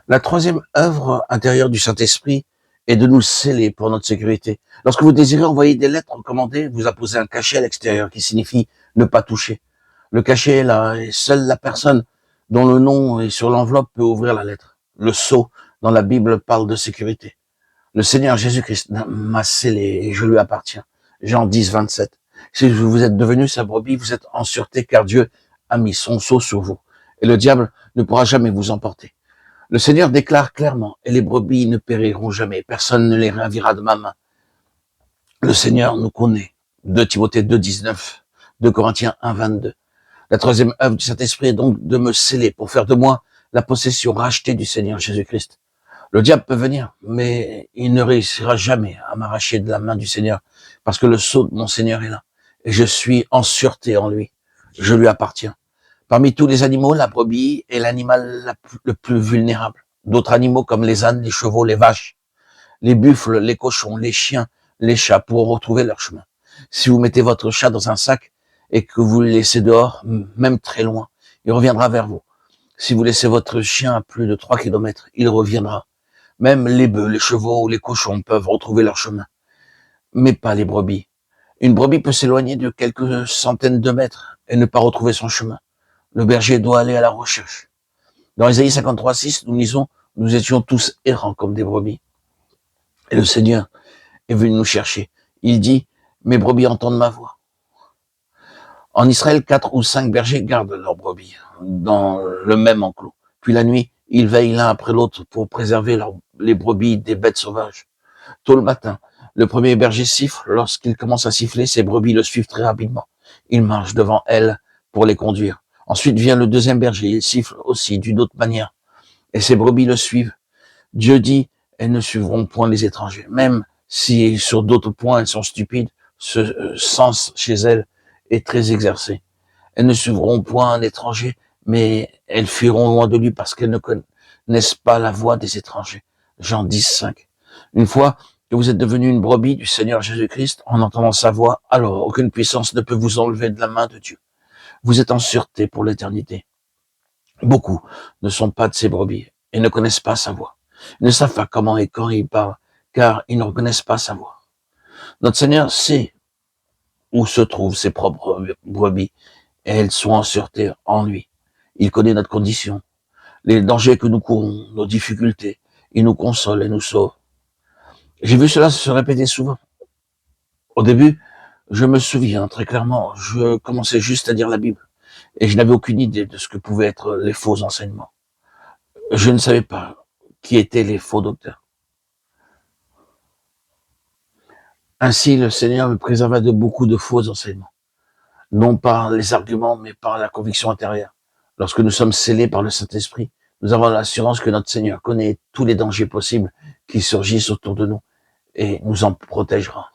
La troisième œuvre intérieure du Saint-Esprit est de nous sceller pour notre sécurité. Lorsque vous désirez envoyer des lettres recommandées, vous apposez un cachet à l'extérieur qui signifie ne pas toucher. Le cachet est là et seule la personne dont le nom est sur l'enveloppe peut ouvrir la lettre. Le sceau dans la Bible parle de sécurité. Le Seigneur Jésus-Christ m'a scellé et je lui appartiens. Jean 10, 27. Si vous êtes devenu sa brebis, vous êtes en sûreté car Dieu a mis son sceau sur vous. Et le diable ne pourra jamais vous emporter. Le Seigneur déclare clairement, et les brebis ne périront jamais, personne ne les ravira de ma main. Le Seigneur nous connaît. 2 Timothée 2, 19, 2 Corinthiens 1, 22. La troisième œuvre du Saint-Esprit est donc de me sceller pour faire de moi la possession rachetée du Seigneur Jésus-Christ. Le diable peut venir, mais il ne réussira jamais à m'arracher de la main du Seigneur, parce que le sceau de mon Seigneur est là, et je suis en sûreté en lui. Je lui appartiens. Parmi tous les animaux, la brebis est l'animal le plus vulnérable. D'autres animaux comme les ânes, les chevaux, les vaches, les buffles, les cochons, les chiens, les chats pourront retrouver leur chemin. Si vous mettez votre chat dans un sac et que vous le laissez dehors, même très loin, il reviendra vers vous. Si vous laissez votre chien à plus de 3 kilomètres, il reviendra. Même les bœufs, les chevaux ou les cochons peuvent retrouver leur chemin, mais pas les brebis. Une brebis peut s'éloigner de quelques centaines de mètres et ne pas retrouver son chemin. Le berger doit aller à la recherche. Dans Isaïe 53, 6, nous lisons, nous étions tous errants comme des brebis. Et le Seigneur est venu nous chercher. Il dit, mes brebis entendent ma voix. En Israël, 4 ou 5 bergers gardent leurs brebis dans le même enclos. Puis la nuit, ils veillent l'un après l'autre pour préserver les brebis des bêtes sauvages. Tôt le matin, le premier berger siffle. Lorsqu'il commence à siffler, ses brebis le suivent très rapidement. Il marche devant elles pour les conduire. Ensuite vient le deuxième berger. Il siffle aussi d'une autre manière. Et ses brebis le suivent. Dieu dit, elles ne suivront point les étrangers. Même si sur d'autres points elles sont stupides, ce sens chez elles est très exercé. Elles ne suivront point un étranger, mais elles fuiront loin de lui parce qu'elles ne connaissent pas la voix des étrangers. Jean 10, 5. Une fois que vous êtes devenu une brebis du Seigneur Jésus-Christ, en entendant sa voix, alors aucune puissance ne peut vous enlever de la main de Dieu. Vous êtes en sûreté pour l'éternité. Beaucoup ne sont pas de ces brebis et ne connaissent pas sa voix. Ils ne savent pas comment et quand il parle, car ils ne reconnaissent pas sa voix. Notre Seigneur sait où se trouvent ses propres brebis, et elles sont en sûreté en lui. Il connaît notre condition, les dangers que nous courons, nos difficultés. Il nous console et nous sauve. J'ai vu cela se répéter souvent. Au début, je me souviens très clairement, je commençais juste à lire la Bible, et je n'avais aucune idée de ce que pouvaient être les faux enseignements. Je ne savais pas qui étaient les faux docteurs. Ainsi, le Seigneur me préserva de beaucoup de faux enseignements, non par les arguments, mais par la conviction intérieure. Lorsque nous sommes scellés par le Saint-Esprit, nous avons l'assurance que notre Seigneur connaît tous les dangers possibles qui surgissent autour de nous et nous en protégera.